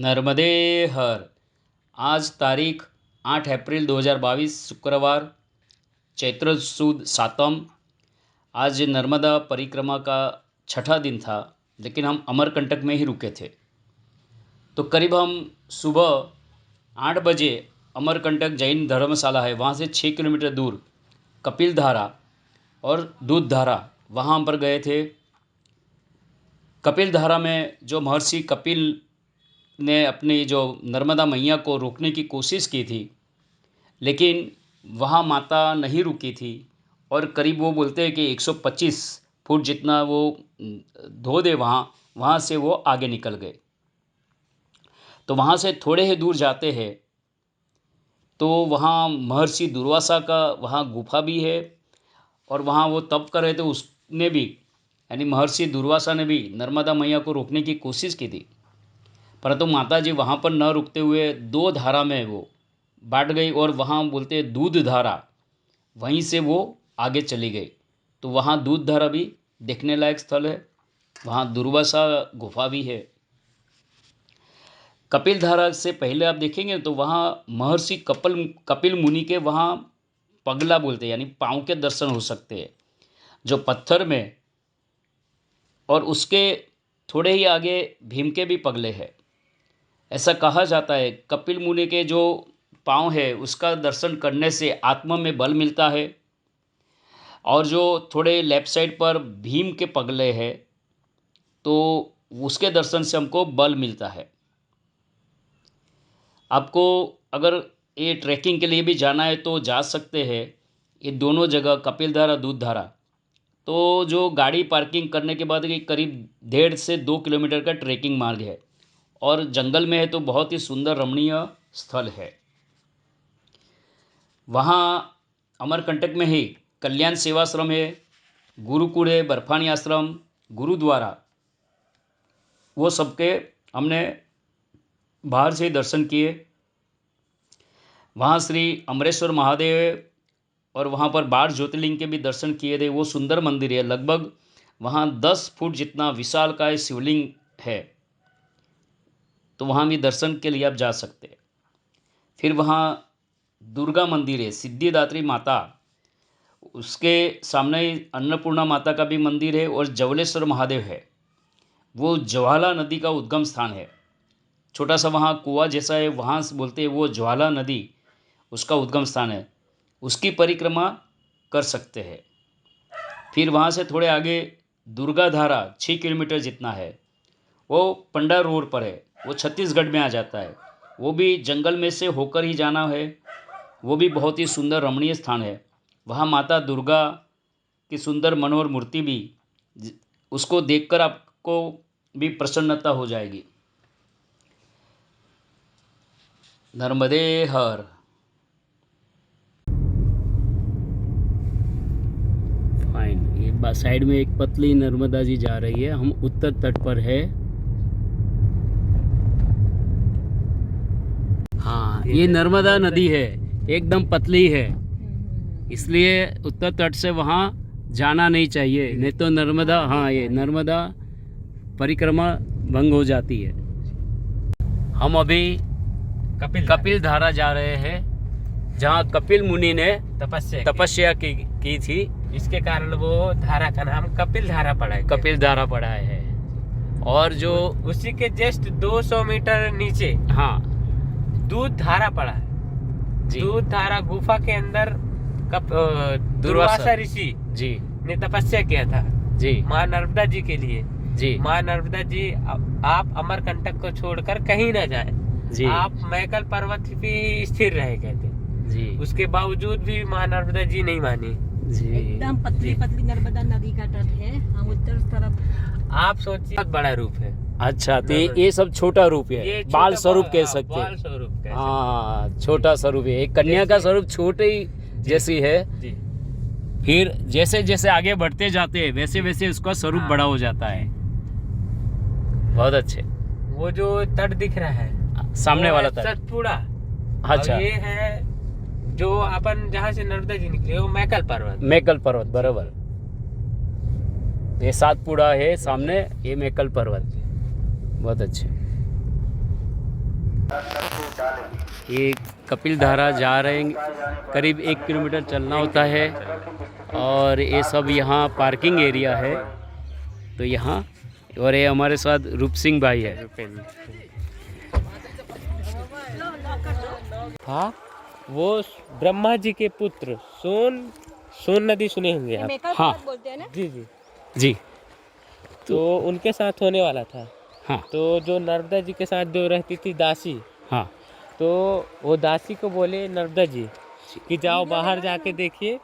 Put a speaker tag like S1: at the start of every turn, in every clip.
S1: नर्मदे हर। आज तारीख 8 अप्रैल 2022 शुक्रवार, चैत्र सुद सातम। आज नर्मदा परिक्रमा का छठा दिन था, लेकिन हम अमरकंटक में ही रुके थे। तो करीब हम सुबह 8 बजे अमरकंटक जैन धर्मशाला है, वहाँ से 6 किलोमीटर दूर कपिल धारा और दूध धारा, वहाँ पर गए थे। कपिल धारा में जो महर्षि कपिल ने अपनी जो नर्मदा मैया को रोकने की कोशिश की थी, लेकिन वहाँ माता नहीं रुकी थी और करीब वो बोलते हैं कि 125 फुट जितना वो धो दे वहाँ से वो आगे निकल गए। तो वहाँ से थोड़े ही दूर जाते हैं तो वहाँ महर्षि दुर्वासा का वहाँ गुफा भी है और वहाँ वो तप कर रहे थे। उसने भी यानी महर्षि दुर्वासा ने भी नर्मदा मैया को रोकने की कोशिश की थी, परंतु माता जी वहाँ पर न रुकते हुए दो धारा में वो बांट गई और वहाँ बोलते हैं दूध धारा, वहीं से वो आगे चली गई। तो वहाँ दूध धारा भी देखने लायक स्थल है, वहाँ दुर्वासा गुफा भी है। कपिल धारा से पहले आप देखेंगे तो वहाँ महर्षि कपिल मुनि के वहाँ पगला बोलते हैं, यानी पाँव के दर्शन हो सकते हैं, जो पत्थर में, और उसके थोड़े ही आगे भीम के भी पगले हैं। ऐसा कहा जाता है कपिल मुनि के जो पाँव है उसका दर्शन करने से आत्मा में बल मिलता है, और जो थोड़े लेफ्ट साइड पर भीम के पगले हैं तो उसके दर्शन से हमको बल मिलता है। आपको अगर ये ट्रैकिंग के लिए भी जाना है तो जा सकते हैं, ये दोनों जगह कपिल धारा दूध धारा। तो जो गाड़ी पार्किंग करने के बाद ये करीब 1.5 से 2 किलोमीटर का ट्रैकिंग मार्ग है और जंगल में है, तो बहुत ही सुंदर रमणीय स्थल है। वहाँ अमरकंटक में ही कल्याण सेवाश्रम है, गुरुकुल है, बर्फानी आश्रम, गुरुद्वारा, वो सबके हमने बाहर से ही दर्शन किए। वहाँ श्री अमरेश्वर महादेव और वहाँ पर 12 ज्योतिर्लिंग के भी दर्शन किए थे। वो सुंदर मंदिर है, लगभग वहाँ 10 फुट जितना विशालकाय शिवलिंग है, तो वहाँ भी दर्शन के लिए आप जा सकते हैं। फिर वहाँ दुर्गा मंदिर है, सिद्धिदात्री माता, उसके सामने ही अन्नपूर्णा माता का भी मंदिर है और जवलेश्वर महादेव है। वो ज्वाला नदी का उद्गम स्थान है, छोटा सा वहाँ कुआं जैसा है, वहाँ से बोलते हैं वो ज्वाला नदी उसका उद्गम स्थान है, उसकी परिक्रमा कर सकते हैं। फिर वहाँ से थोड़े आगे दुर्गा धारा 6 किलोमीटर जितना है, वो पंडा रोड पर है, वो छत्तीसगढ़ में आ जाता है। वो भी जंगल में से होकर ही जाना है, वो भी बहुत ही सुंदर रमणीय स्थान है। वहाँ माता दुर्गा की सुंदर मनोहर मूर्ति भी, उसको देखकर आपको भी प्रसन्नता हो जाएगी। नर्मदे हर। फाइन। ये साइड में एक पतली नर्मदा जी जा रही है, हम उत्तर तट पर है। हाँ, ये नर्मदा नदी है, एकदम पतली है, इसलिए उत्तर तट से वहाँ जाना नहीं चाहिए, नहीं तो नर्मदा, हाँ, ये नर्मदा परिक्रमा भंग हो जाती है। हम अभी कपिल धारा जा रहे हैं, जहाँ कपिल मुनि ने तपस्या की थी,
S2: इसके कारण वो धारा का नाम कपिल धारा पड़ा है।
S1: कपिल धारा पड़ा है। और जो
S2: उसी के जस्ट 200 मीटर नीचे,
S1: हाँ,
S2: दूध धारा पड़ा है। दूध धारा गुफा के अंदर दुर्वासा ऋषि
S1: जी
S2: ने तपस्या किया था
S1: जी
S2: माँ नर्मदा जी के लिए।
S1: जी
S2: माँ नर्मदा जी, आप अमरकंटक को छोड़कर कहीं ना जाए
S1: जी,
S2: आप मैकल पर्वत पे स्थिर रहे कहते
S1: जी।
S2: उसके बावजूद भी माँ नर्मदा जी नहीं मानी
S1: जी,
S3: एकदम पतली पतली नर्मदा नदी का तट है, हम उत्तर तरफ।
S2: आप सोचिए, बहुत बड़ा रूप है।
S1: अच्छा, तो ये सब छोटा रूप है,
S2: ये
S1: बाल स्वरूप कह सकते
S2: बाल
S1: हैं।
S2: स्वरूप कह सकते हैं।
S1: हाँ, छोटा स्वरूप है, एक कन्या का स्वरूप छोटे ही जैसी है।
S2: जी।
S1: फिर जैसे जैसे आगे बढ़ते जाते हैं वैसे वैसे उसका स्वरूप बड़ा हो जाता है। बहुत अच्छे।
S2: वो जो तट दिख रहा है
S1: सामने वाला तट,
S2: सतपुड़ा।
S1: अच्छा,
S2: ये है जो अपन जहाँ से नर्मदा जी निकले, वो मैकल पर्वत। बराबर। ये सातपुड़ा है सामने, ये मैकल पर्वत। बहुत अच्छे।
S1: ये कपिल धारा जा रहे हैं, करीब 1 किलोमीटर चलना होता है और ये सब यहाँ पार्किंग एरिया है। तो यहाँ और ये हमारे साथ रूप सिंह भाई है।
S2: हाँ, वो ब्रह्मा जी के पुत्र सोन नदी सुने होंगे आप?
S3: मेकअप
S1: हाँ।
S3: बोलते हैं ना।
S2: जी जी।
S1: जी।
S2: तो उनके साथ होने वाला था।
S1: हाँ
S2: तो जो नर्मदा जी के साथ जो रहती थी दासी,
S1: हाँ
S2: तो वो दासी को बोले नर्मदा जी कि जाओ बाहर जाके देखिए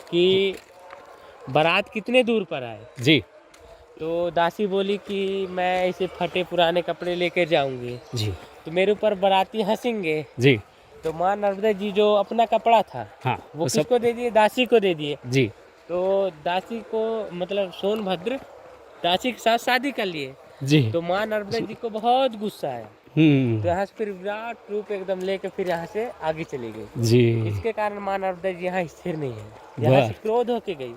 S2: कि बारात कितने दूर पर आए।
S1: जी
S2: तो दासी बोली कि मैं ऐसे फटे पुराने कपड़े लेकर जाऊंगी
S1: जी
S2: तो मेरे ऊपर बाराती हंसेंगे।
S1: जी।
S2: तो माँ नर्मदा जी जो अपना कपड़ा था
S1: हाँ
S2: वो
S1: सब।
S2: किसको दे दिए? दासी को दे दिए।
S1: जी
S2: तो दासी को मतलब सोनभद्र दासी के साथ शादी कर लिए।
S1: जी।
S2: तो माँ नर्मदा जी को बहुत गुस्सा आया। तो यहाँ से फिर विराट रूप एकदम लेके फिर यहाँ से आगे चली गई।
S1: जी।
S2: इसके कारण माँ नर्मदा जी यहाँ स्थिर नहीं है, यहाँ से क्रोध होके गई।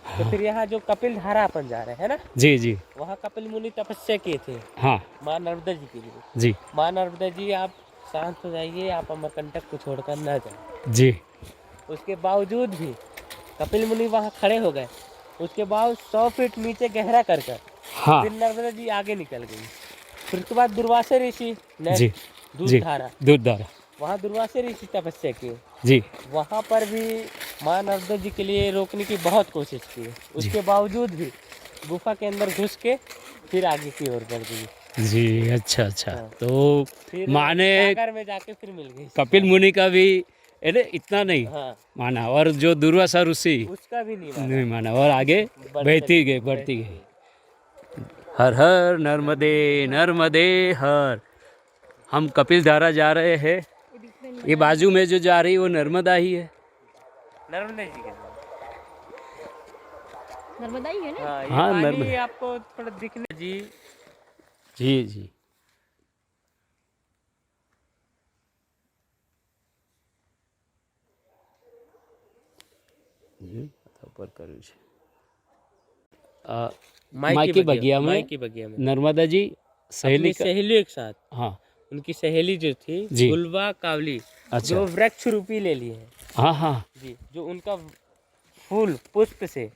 S2: तो फिर यहाँ जो कपिल धारा अपन जा रहे हैं ना,
S1: जी जी।
S2: वहाँ कपिल मुनि तपस्या किए थे
S1: हाँ
S2: माँ नर्मदा जी के लिए।
S1: जी
S2: माँ नर्मदा जी आप शांत हो जाइए, आप अमरकंटक को छोड़कर न जाए।
S1: जी।
S2: उसके बावजूद भी कपिल मुनि वहाँ खड़े हो गए। उसके बाद 100 फीट नीचे गहरा कर
S1: हाँ
S2: फिर नर्मदा जी आगे निकल गई। फिर उसके बाद दुर्वासा ऋषि
S1: जी
S2: दूध
S1: जी।
S2: धारा,
S1: दूध धारा।
S2: वहाँ दुर्वासा ऋषि तपस्या किए।
S1: जी
S2: वहाँ पर भी माँ नर्मदा जी के लिए रोकने की बहुत कोशिश की। उसके बावजूद भी गुफा के अंदर घुस के फिर आगे की ओर बढ़ गई।
S1: जी। अच्छा अच्छा।
S2: हाँ।
S1: तो
S2: फिर
S1: माने
S2: सागर में जाके फिर मिल गई।
S1: कपिल मुनि का भी अरे इतना नहीं
S2: हाँ,
S1: माना, और जो दुर्वासा ऋषि
S2: उसका भी नहीं माना।
S1: नहीं माना, और आगे बढ़ती गई। हर हर नर्मदे नर्मदे हर। हम कपिल धारा जा रहे हैं। ये बाजू में जो जा रही वो नर्मदा ही है।
S2: नर्मदा जी का
S3: नर्मदा ही है ना।
S2: हाँ, ये
S1: हाँ,
S2: पानी
S1: नर्मदा।
S2: आपको थोड़ा दिखने जी।
S1: जी जी। ऊपर કર્યું છે माइकी बगिया में
S2: माइकी बगिया में
S1: नर्मदा जी सहेली
S2: अपनी सहेलियों के साथ।
S1: हाँ
S2: उनकी सहेली जो थी
S1: जी।
S2: गुलबा कावली,
S1: अच्छा।
S2: जो वृक्ष रूपी ले लिए हैं
S1: हाँ हाँ
S2: जी, जो उनका फूल पुष्प से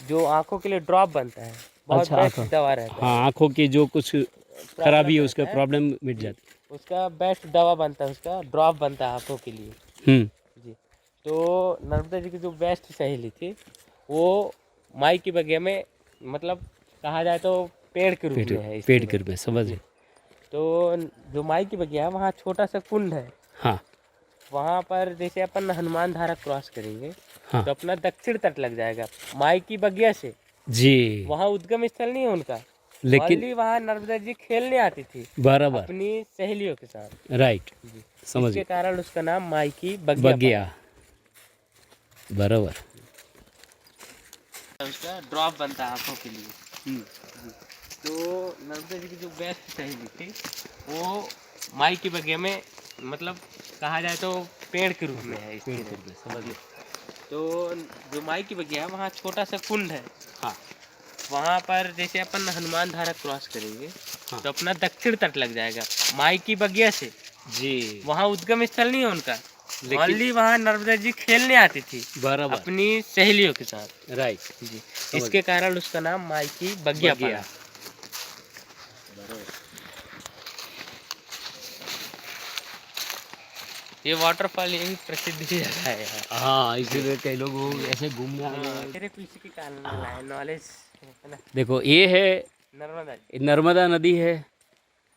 S2: जो आंखों के लिए ड्रॉप बनता है, बहुत
S1: अच्छा,
S2: बेस्ट
S1: आंखों।
S2: दवा रहता
S1: हाँ आँखों की जो कुछ खराबी है उसका
S2: रहता है,
S1: प्रॉब्लम मिट जाती
S2: उसका बेस्ट दवा बनता है, उसका ड्रॉप बनता है आंखों के लिए
S1: है।
S2: जी। तो नर्मदा जी की जो बेस्ट सहेली थी वो माई की बगिया में मतलब कहा जाए तो पेड़ के रूप में है।
S1: पेड़ कर में समझ गए।
S2: तो जो माई की बगिया है वहाँ छोटा सा कुंड है।
S1: हाँ
S2: वहाँ पर जैसे अपन हनुमान धारा क्रॉस करेंगे
S1: हाँ
S2: तो अपना दक्षिण तट लग जाएगा माई की बगिया से।
S1: जी।
S2: वहाँ उद्गम स्थल नहीं है उनका,
S1: लेकिन
S2: ओनली वहाँ नर्मदा जी खेलने आती थी
S1: बराबर
S2: अपनी सहेलियों के साथ।
S1: राइट
S2: जी।
S1: समझ
S2: इसके
S1: गए।
S2: कारण उसका नाम माई की बगिया
S1: बगिया बराबर।
S2: पड़ा। उसका ड्रॉप बनता है आंखों के लिए। जी। तो नर्मदा जी की जो बेस्ट सहेली थी वो माई की बगिया में मतलब कहा जाए तो पेड़ के रूप में है।
S1: समझ गए।
S2: तो जो माई की बगिया है वहाँ छोटा सा कुंड है।
S1: हाँ
S2: वहाँ पर जैसे अपन हनुमान धारा क्रॉस करेंगे
S1: हाँ।
S2: तो अपना दक्षिण तट लग जाएगा माई की बगिया से।
S1: जी
S2: वहाँ उद्गम स्थल नहीं है उनका,
S1: लेकिन-
S2: ओनली वहाँ नर्मदा जी खेलने आती थी
S1: बराबर
S2: अपनी सहेलियों के साथ।
S1: राइट।
S2: जी। इसके कारण उसका नाम माई की बगिया पड़ा। ये वाटरफॉल यही प्रसिद्ध ही जगह है यहाँ।
S1: हाँ इसीलिए कई लोग वो ऐसे घूमने आ रहे हैं।
S2: तेरे पीछे के कारण नॉलेज है ना।
S1: देखो ये है
S2: नर्मदा जी।
S1: ये नर्मदा नदी है,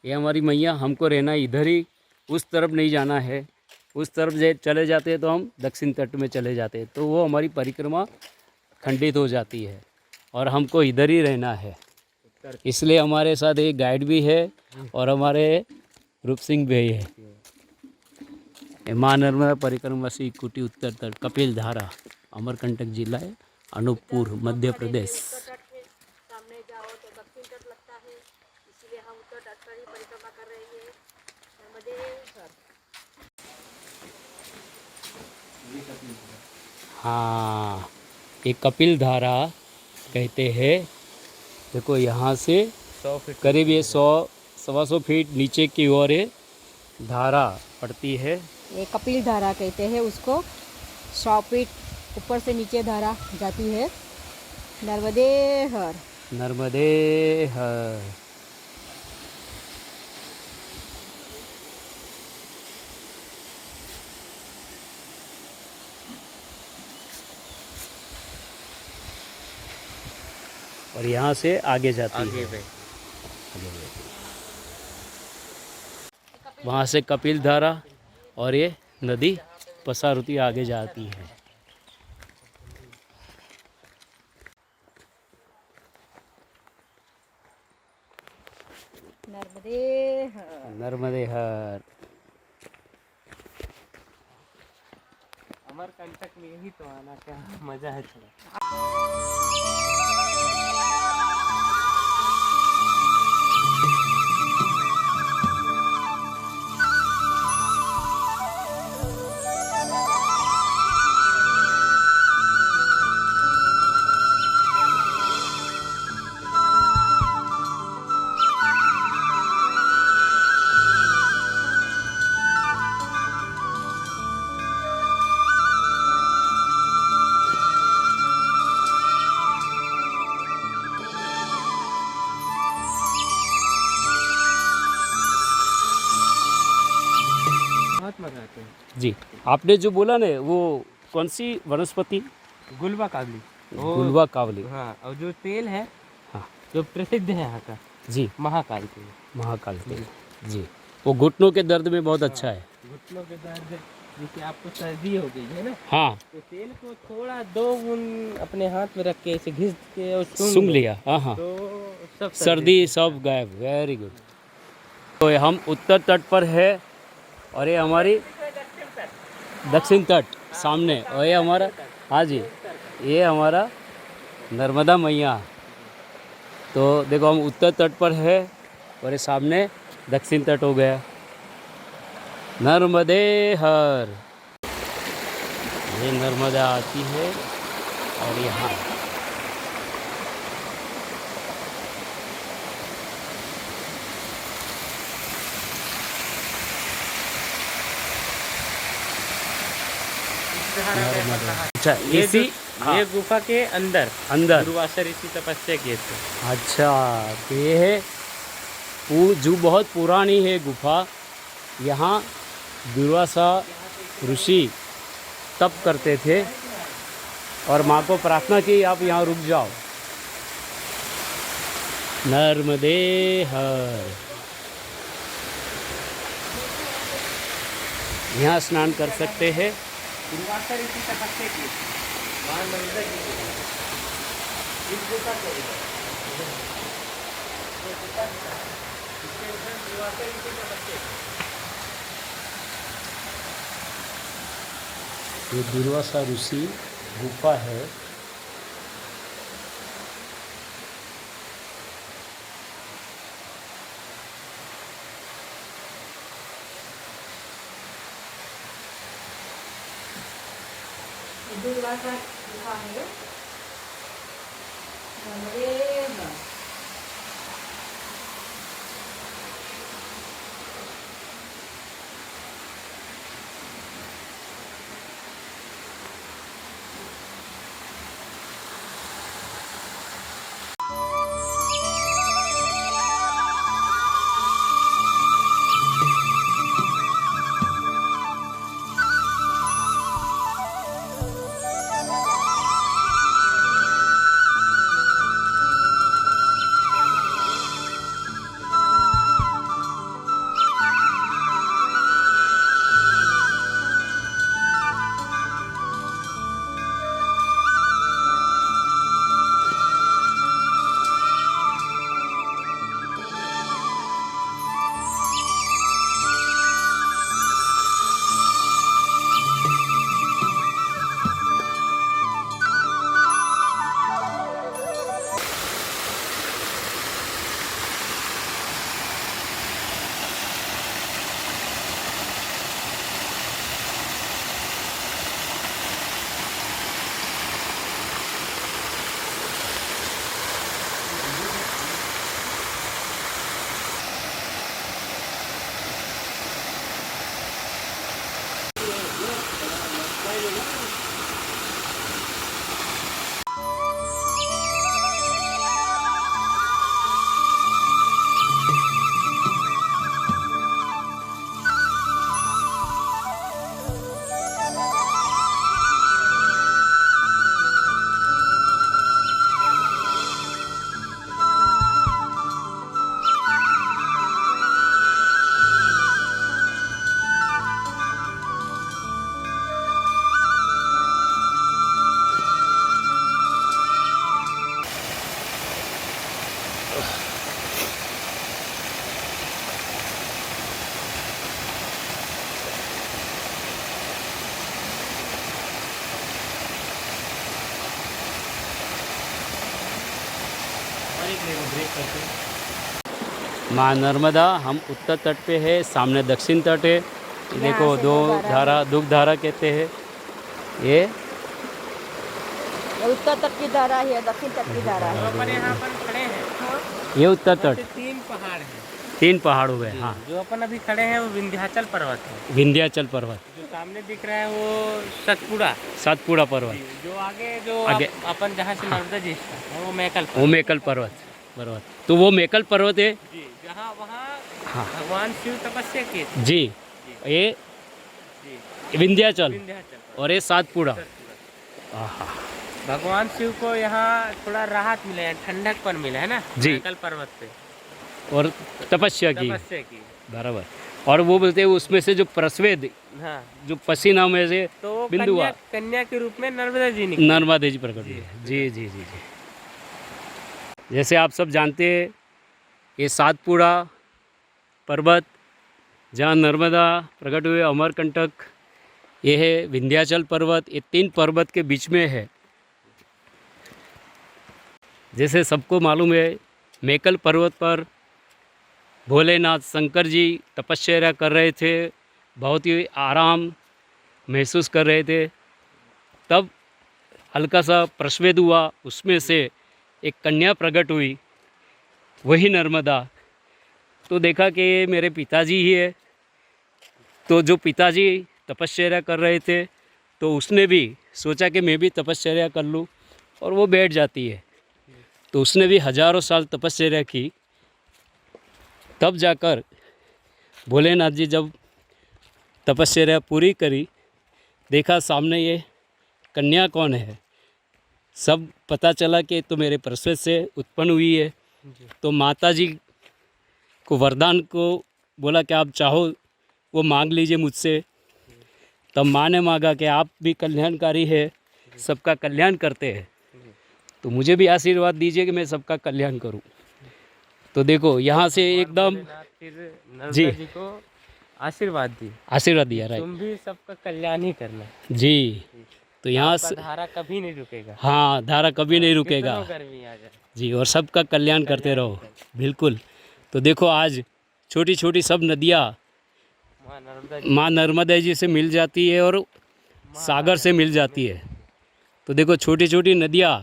S1: ये हमारी मैया। हमको रहना इधर ही, उस तरफ नहीं जाना है। उस तरफ चले जाते हैं तो हम दक्षिण तट में चले जाते हैं, तो वो हमारी परिक्रमा खंडित हो जाती है और हमको इधर ही रहना है। इसलिए हमारे साथ एक गाइड भी है और हमारे रूप सिंह भाई है। ये माँ नर्मदा परिक्रमा से कुटी उत्तर तट कपिल धारा, अमरकंटक जिला है, अनूपपुर मध्य प्रदेश।
S3: सामने जाओ तो दक्षिण तट लगता है, इसीलिए हम उत्तर तट पर ही परिक्रमा कर रहे हैं। नर्मदे सर।
S1: हाँ ये कपिल धारा कहते हैं। देखो यहाँ से
S2: 100 फीट
S1: करीब ये 100 सवा 100 फीट नीचे की ओर है धारा पड़ती है।
S3: ये कपिल धारा कहते हैं उसको। 100 फीट ऊपर से नीचे धारा जाती है। नर्मदे हर।
S1: नर्मदे हर। और यहाँ से आगे जाती
S2: आगे
S1: है।
S2: पे
S1: वहाँ से कपिल धारा और ये नदी पसारुती आगे जाती है।
S3: नर्मदे हर।
S1: नर्मदे हर।
S2: अमरकंटक में यही तो आना क्या मजा है थोड़ा। बहुत मजा आते हैं।
S1: जी, आपने जो बोला ना वो कौन सी वनस्पति?
S2: गुलवा काबली।
S1: गुलवा कावली।
S2: हाँ, और जो तेल है
S1: हाँ
S2: जो प्रसिद्ध है यहाँ का,
S1: जी,
S2: महाकाल तेल।
S1: महाकाल तेल। जी, वो घुटनों के दर्द में बहुत अच्छा है।
S2: घुटनों के दर्द, जैसे आपको सर्दी हो गई है ना,
S1: हाँ,
S2: तो तेल को थोड़ा 2 बूंद अपने हाथ में रख के ऐसे घिस के और
S1: सूंघ लिया। हाँ हाँ,
S2: तो सब
S1: सर्दी सब गायब। Very good. तो हम उत्तर तट पर है और ये हमारी दक्षिण तट सामने, और ये हमारा, हाँ जी, ये हमारा नर्मदा मैया। तो देखो हम उत्तर तट पर है और ये सामने दक्षिण तट हो गया। नर्मदे हर। ये नर्मदा आती है और यहाँ अच्छा इसी
S2: ये गुफा के अंदर
S1: अंदर।
S2: दुर्वासा ऋषि तपस्या किए थे।
S1: अच्छा, तो ये है जो बहुत पुरानी है गुफा। यहाँ दुर्वासा ऋषि तप करते थे और माँ को प्रार्थना की आप यहाँ रुक जाओ। नर्मदे हर। यहाँ स्नान कर सकते हैं।
S2: दुर्वासा ऋषि तपस्या किए थे वहाँ नर्मदा जी के इस गुफा के अंदर। दुर्वासा ऋषि तपस्या किए।
S1: ये दुर्वासा ऋषि गुफा है।
S3: दुर्वासा गुफा है। नर्मदे हर।
S2: देख लेंगे ब्रेक करके।
S1: माँ नर्मदा, हम उत्तर तट पे है, सामने दक्षिण तट है। ये देखो दो धारा, दुख धारा कहते हैं ये।
S3: उत्तर तट की धारा है, दक्षिण तट की धारा
S2: तो
S3: है।
S2: अपन यहाँ पर खड़े हैं,
S1: ये उत्तर तट,
S2: तो 3 पहाड़ हैं।
S1: 3 पहाड़ हो गए। हाँ,
S2: जो अपन अभी खड़े हैं वो विंध्याचल पर्वत है।
S1: विंध्याचल पर्वत,
S2: जो सामने दिख रहा है वो सतपुड़ा।
S1: सातपुड़ा पर्वत,
S2: जो आगे जो
S1: आगे।
S2: अपन जहाँ से नर्मदा जी है वो मेकल
S1: वो मेकल पर्वत। तो वो मेकल पर्वत है
S2: जी, जहाँ वहाँ
S1: हाँ
S2: भगवान शिव तपस्या किए थे।
S1: जी। ये
S2: जी,
S1: विंध्याचल
S2: विंध्याचल
S1: और ये सातपुड़ा।
S2: सतपुड़ा।
S1: आहा,
S2: भगवान शिव को यहाँ थोड़ा राहत मिला है, ठंडकपन मिला है ना
S1: जी।
S2: मेकल पर्वत पे
S1: और तपस्या की
S2: तपस्या की।
S1: बराबर। और वो बोलते हैं उसमें से जो प्रस्वेद,
S2: हाँ,
S1: जो पसीना में से
S2: तो वो
S1: बिंदु हुआ,
S2: कन्या के रूप में नर्मदा जी निकली।
S1: नर्मदा जी प्रकट हुई है। जी जी जी जी। जैसे आप सब जानते हैं, ये सातपुड़ा पर्वत जहाँ नर्मदा प्रकट हुए, अमरकंटक, ये है विंध्याचल पर्वत। ये 3 पर्वत के बीच में है। जैसे सबको मालूम है, मेकल पर्वत पर भोलेनाथ शंकर जी तपस्या कर रहे थे, बहुत ही आराम महसूस कर रहे थे। तब हल्का सा प्रस्वेद हुआ, उसमें से एक कन्या प्रकट हुई, वही नर्मदा। तो देखा कि ये मेरे पिताजी ही है। तो जो पिताजी तपस्या कर रहे थे, तो उसने भी सोचा कि मैं भी तपस्या कर लूँ, और वो बैठ जाती है। तो उसने भी हजारों साल तपस्या की। तब जाकर भोलेनाथ जी जब तपस्या पूरी करी, देखा सामने ये कन्या कौन है। सब पता चला कि तो मेरे प्रसव से उत्पन्न हुई है। तो माता जी को वरदान को बोला कि आप चाहो वो मांग लीजिए मुझसे। तब माँ ने मांगा कि आप भी कल्याणकारी है, सबका कल्याण करते हैं, तो मुझे भी आशीर्वाद दीजिए कि मैं सबका कल्याण करूं। तो देखो यहाँ से एकदम
S2: फिर नर्मदा
S1: जी।
S2: जी को आशीर्वाद दी,
S1: आशीर्वाद दिया, राइट
S2: तुम भी सबका कल्याण ही करना।
S1: जी। तो यहाँ
S2: आपका
S1: से
S2: धारा कभी नहीं रुकेगा,
S1: हाँ, धारा कभी नहीं रुकेगा
S2: कितनों गर्मी आ जाए।
S1: जी, और सबका कल्याण करते रहो। बिल्कुल। तो देखो आज छोटी छोटी सब नदियाँ माँ नर्मदा जी से मिल जाती है और सागर से मिल जाती है। तो देखो छोटी छोटी नदियाँ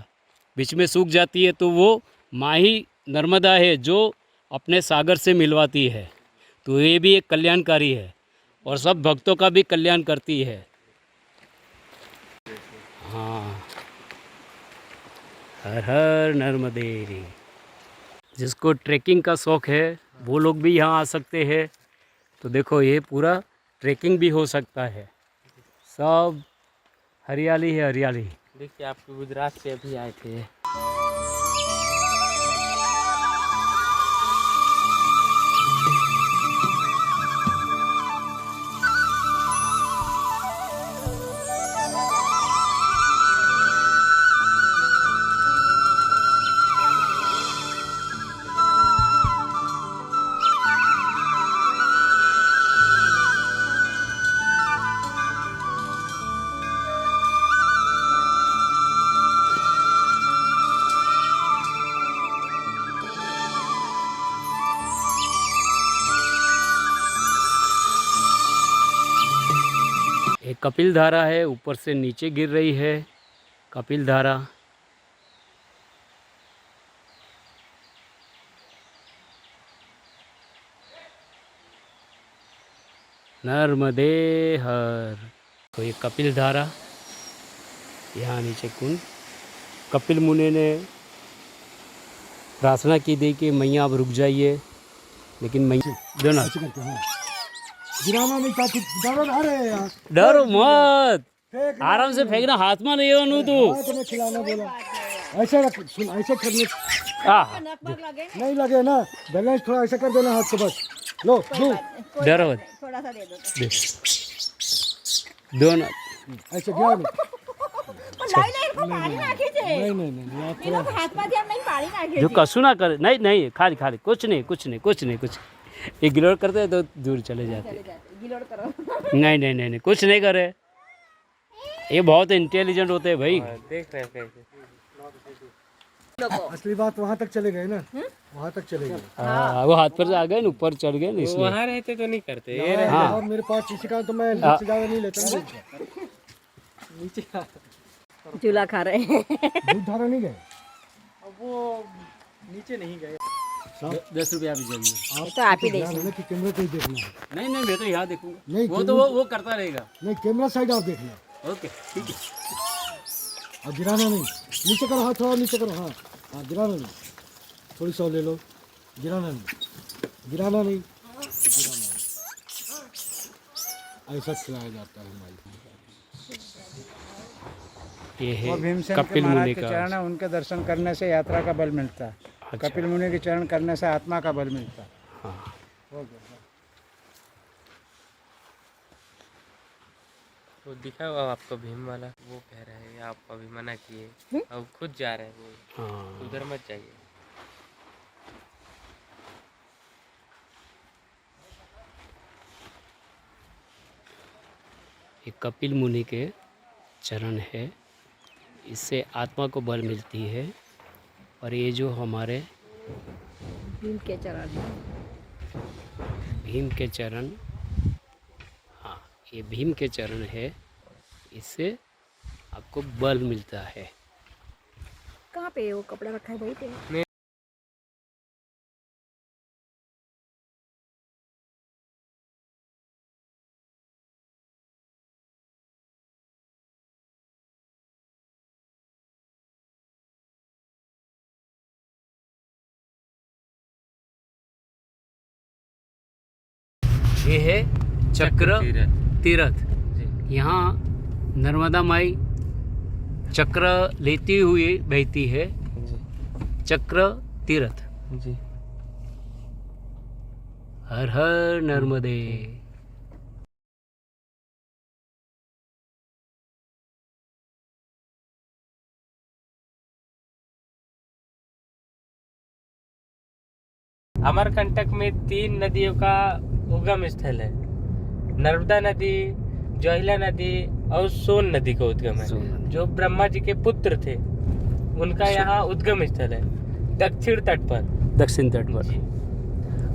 S1: बीच में सूख जाती है, तो वो माँ ही नर्मदा है जो अपने सागर से मिलवाती है। तो ये भी एक कल्याणकारी है और सब भक्तों का भी कल्याण करती है। हाँ, हर हर नर्मदे। जिसको ट्रैकिंग का शौक़ है वो लोग भी यहाँ आ सकते हैं। तो देखो ये पूरा ट्रैकिंग भी हो सकता है, सब हरियाली है, हरियाली।
S2: देखिए आप गुजरात से अभी आए थे।
S1: एक कपिल धारा है, ऊपर से नीचे गिर रही है कपिल धारा। नर्मदे हर। तो ये कपिल धारा, यहाँ नीचे कुंड। कपिल मुनि ने प्रार्थना की थी कि मैया आप रुक जाइए, लेकिन मैया दोनों डरो मत, आराम से फेंकना, हाथ में नहीं होनू तू।
S4: ऐसे रख, सुन ऐसे करने
S1: हाँ,
S4: नहीं लगे ना, बैलेंस थोड़ा ऐसे कर देना हाथ को बस। लो दो
S1: डरो मत,
S3: थोड़ा सा दे दो।
S1: दोनों
S4: ऐसे गया नहीं।
S3: नहीं नहीं इनको पानी नाखी छे।
S4: नहीं आप
S3: इन लोग हाथ में हम नहीं पानी नाखे
S1: जो कसूँ ना करे। नहीं नहीं, खाली खाली, कुछ नहीं कुछ नहीं कुछ नहीं कुछ। ये गिलोड़ करते हैं तो दूर चले जाते हैं।
S3: गिलोड़ करो।
S1: नहीं नहीं नहीं नहीं, कुछ नहीं करे। ये बहुत इंटेलिजेंट होते हैं भाई।
S2: देख रहे हैं कैसे।
S4: असली बात वहाँ तक चले गए ना, वहाँ तक चले गए।
S1: हाँ, वो हाथ पर आ गए ना, ऊपर चढ़ गए ना,
S2: वो
S1: इसलिए।
S2: वहाँ रहते तो नहीं करते, ये रहे।
S1: हाँ।
S4: और मेरे पास किसी का तो मैं नीचे ज्यादा नहीं लेता ना।
S2: नीचे
S3: झूला खा रहे हैं।
S4: दूध धारा नहीं गए।
S2: अब वो नीचे नहीं गए।
S1: 10 रुपया भी चाहिए।
S3: तो आप ही
S4: ध्यान रखना कि कैमरा को ही देखना है।
S1: नहीं नहीं, मैं तो यहाँ देखूंगा।
S4: नहीं,
S1: वो तो वो करता रहेगा।
S4: नहीं, कैमरा साइड आप देखना
S1: ओके, ठीक है।
S4: और गिराना नहीं। नीचे करो हाथ, थोड़ा नीचे करो। हाँ हाँ, गिराना नहीं। थोड़ी सौ ले लो। गिराना नहीं, गिराना नहीं, गिराना नहीं। ऐसा खिलाया जाता है माइक।
S1: ये है
S5: भीमसेन
S1: कपिल मुनि
S5: के
S1: का।
S5: चरण है, उनके दर्शन करने से यात्रा का बल मिलता है।
S1: अच्छा।
S5: कपिल मुनि के चरण करने से आत्मा का बल मिलता है।
S1: हाँ।
S5: हो गया।
S2: वो दिखा हुआ आपको भीम वाला, वो कह रहे हैं आप अभी मना किए, अब खुद जा रहे हैं वो,
S1: हाँ।
S2: उधर मत जाइए।
S1: ये कपिल मुनि के चरण है, इससे आत्मा को बल मिलती है। और ये जो हमारे
S3: भीम के चरण है।
S1: भीम के चरण, हाँ, ये भीम के चरण है, इससे आपको बल मिलता है।
S3: कहाँ पे वो कपड़ा रखा है वहीं पे?
S1: ये है चक्र तीर्थ।
S2: जी।
S1: यहाँ नर्मदा माई चक्र लेती हुई बहती है।
S2: जी।
S1: चक्र तीर्थ।
S2: जी।
S1: हर हर नर्मदे।
S2: अमरकंटक में 3 नदियों का उगम स्थल है। नर्मदा नदी, जोहिला नदी और सोन नदी का उद्गम है। जो ब्रह्मा जी के पुत्र थे, उनका यहाँ उद्गम स्थल है, दक्षिण तट पर।
S1: दक्षिण तट पर।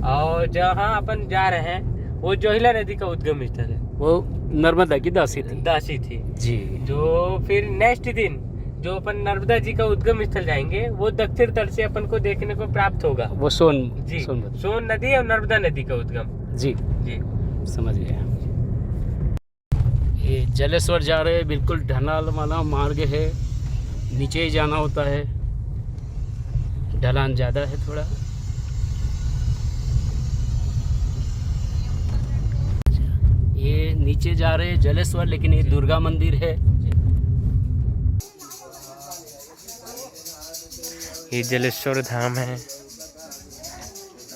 S2: और जहाँ अपन जा रहे हैं वो जोहिला नदी का उद्गम स्थल है।
S1: वो नर्मदा की दासी थी।
S2: दासी थी।
S1: जी।
S2: जो फिर नेक्स्ट दिन जो अपन नर्मदा जी का उद्गम स्थल जाएंगे, वो दक्षिण तट से अपन को देखने को प्राप्त होगा।
S1: वो सोन।
S2: जी,
S1: सोनभद्र।
S2: सोन नदी और नर्मदा नदी का उद्गम।
S1: जी
S2: जी,
S1: समझ गया। ये जलेश्वर जा रहे हैं, बिल्कुल ढलान वाला मार्ग है, नीचे ही जाना होता है, ढलान ज़्यादा है थोड़ा। ये नीचे जा रहे हैं जलेश्वर, लेकिन ये दुर्गा मंदिर है।
S2: ये जलेश्वर धाम है।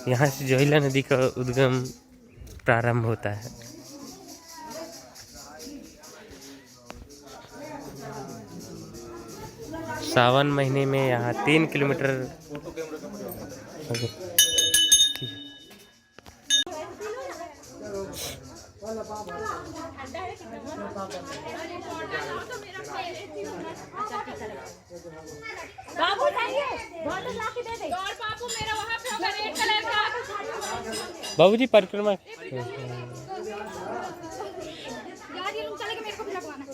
S2: यहाँ से जोहिला नदी का उद्गम प्रारंभ होता है। सावन महीने में यहाँ 3 किलोमीटर।
S3: बाबू चाहिए, बोतल ला के दे दे। और बाबू मेरा वहाँ पे होगा रेड कलर का।
S2: बाबूजी परिक्रमा।
S3: यार ये लोग चलेंगे, मेरे को भी लगवाना।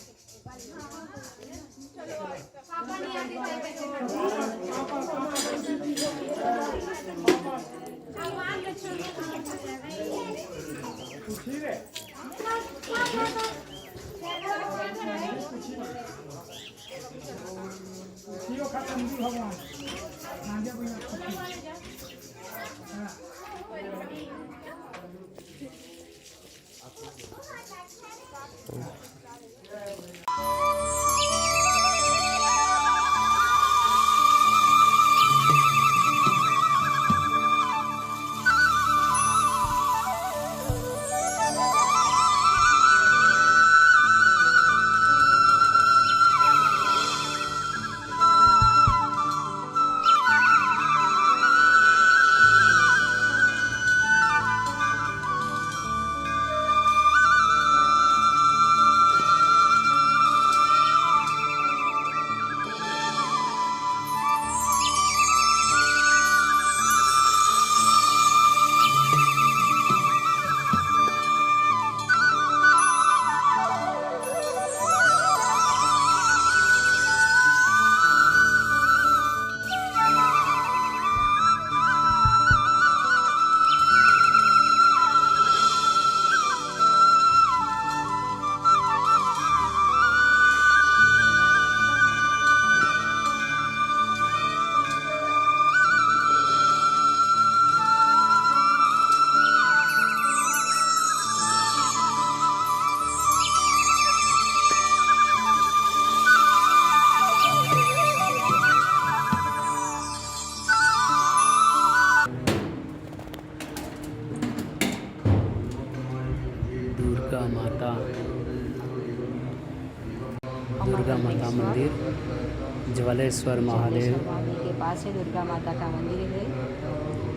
S1: ज्वालेश्वर महादेव,
S3: महादेव के पास है दुर्गा माता का मंदिर है।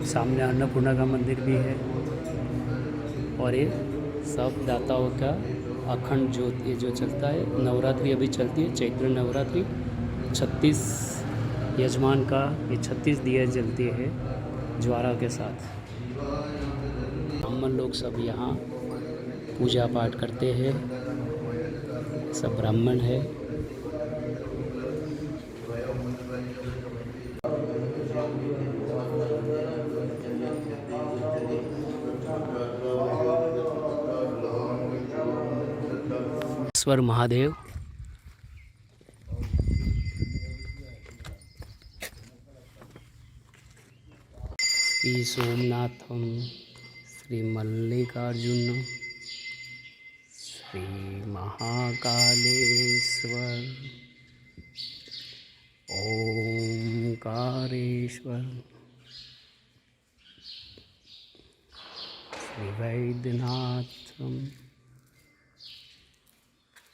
S1: सामने अन्नपूर्णा का मंदिर भी है। और ये सब दाताओं का अखंड ज्योत ये जो चलता है, नवरात्रि अभी चलती है, चैत्र नवरात्रि 36 यजमान का ये 36 दिया जलती है ज्वारा के साथ। ब्राह्मण लोग सब यहाँ पूजा पाठ करते हैं, सब ब्राह्मण है। ईश्वर महादेव, श्री सोमनाथम, श्री मल्लिकार्जुन, श्री महाकालेश्वर, ओंकारेश्वर, श्री वैद्यनाथम,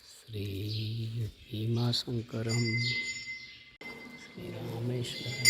S1: श्री भीमाशंकरम, श्री रामेश्वरम।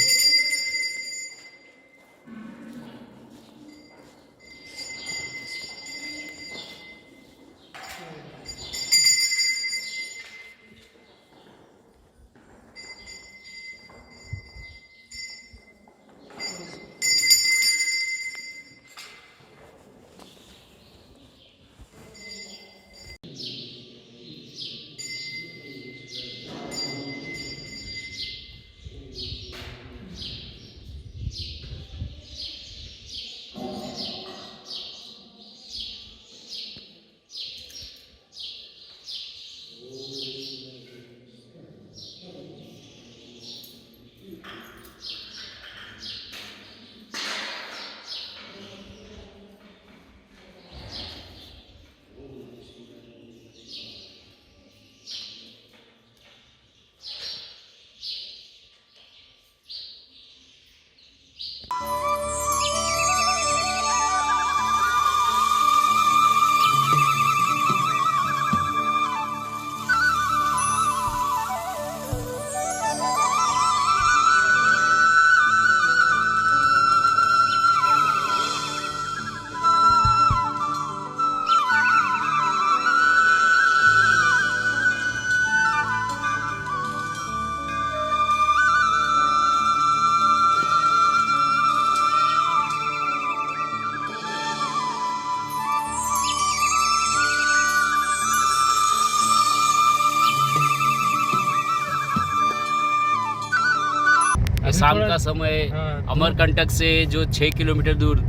S1: शाम का समय अमरकंटक से जो 6 किलोमीटर दूर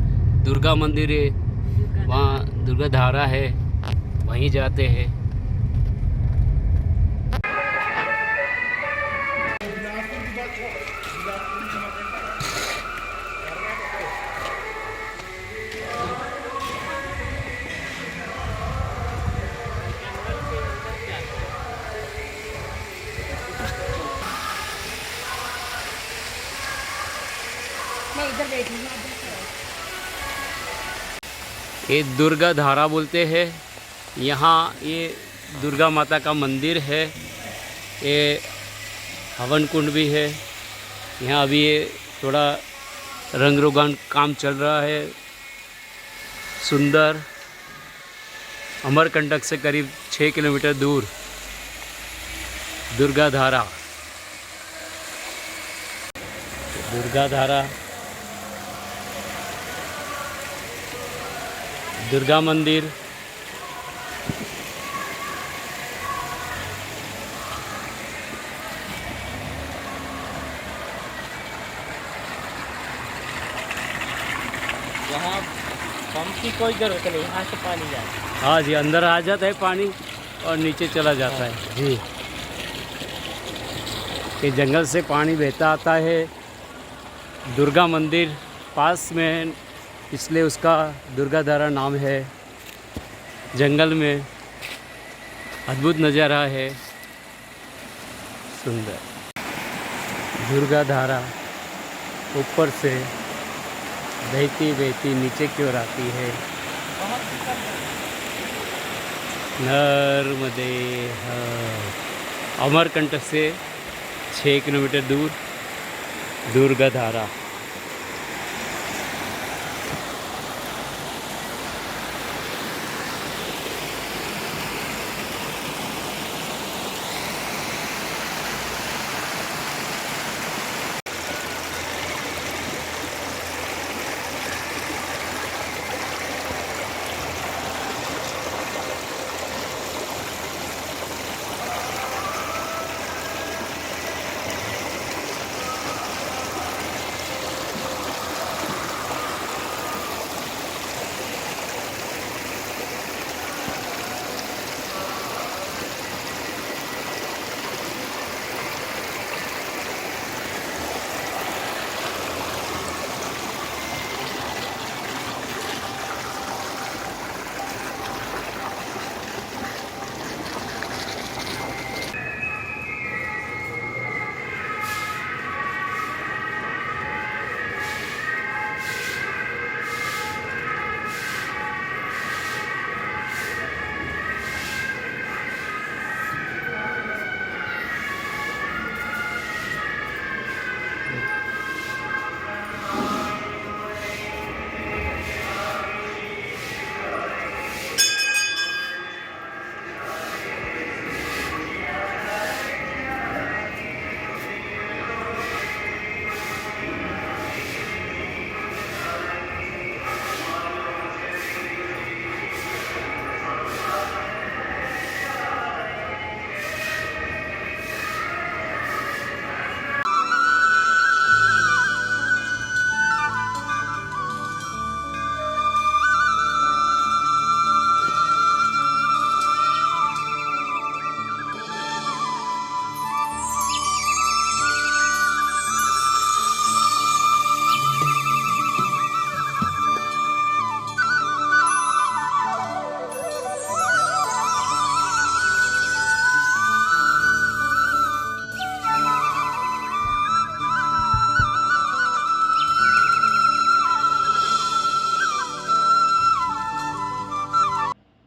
S1: दुर्गा मंदिर है, वहाँ दुर्गा धारा है, वहीं जाते हैं।
S3: मैं इधर बैठी हूँ।
S1: ये दुर्गा धारा बोलते हैं। यहाँ ये दुर्गा माता का मंदिर है, ये हवन कुंड भी है। यहाँ अभी ये थोड़ा रंग रोगन काम चल रहा है। सुंदर अमरकंटक से करीब 6 किलोमीटर दूर दुर्गा धारा, दुर्गा धारा, दुर्गा मंदिर,
S2: यहाँ पंप की कोई जरूरत नहीं, यहाँ से पानी जाता है।
S1: हाँ जी, अंदर आ जाता है पानी और नीचे चला जाता है जी। ये जंगल से पानी बहता आता है। दुर्गा मंदिर पास में है, इसलिए उसका दुर्गा धारा नाम है। जंगल में अद्भुत नज़ारा है, सुंदर। दुर्गा धारा ऊपर से बहती बहती नीचे की ओर आती है। नर्मदे हर। अमरकंटक से
S2: 6 किलोमीटर दूर दुर्गाधारा।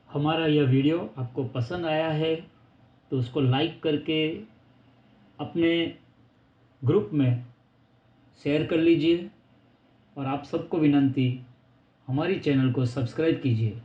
S1: हमारा यह वीडियो आपको पसंद आया है तो उसको लाइक करके अपने ग्रुप में शेयर कर लीजिए और आप सबको विनंती, हमारी चैनल को सब्सक्राइब कीजिए।